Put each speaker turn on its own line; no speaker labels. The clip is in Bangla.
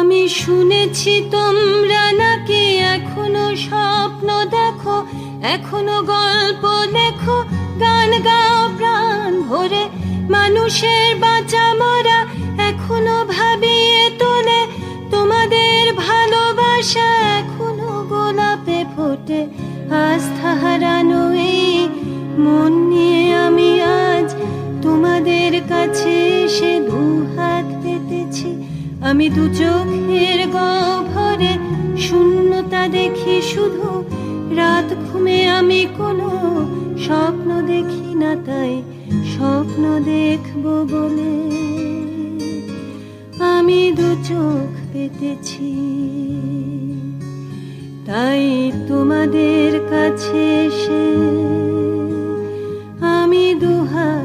আমি শুনেছি তোমরা নাকি এখনো স্বপ্ন দেখো, এখনো গল্প লেখো, গান গাও প্রাণ ভরে, মানুষের বাঁচা মরা এখনো ভাবিয়ে তোলে, তোমাদের ভালোবাসা এখনো গোলাপে ফোটে। আস্থা হারানো এই মন নিয়ে আমি আজ তোমাদের কাছে এসে দুহাত পেতেছি। আমি দু চোখের গহ্বরে শূন্যতা দেখি শুধু, রাত ঘুমে আমি কোনো স্বপ্ন দেখি না, তাই স্বপ্ন দেখব বলে আমি দু চোখ পেতেছি। তাই তোমাদের কাছে এসে আমি দুহাত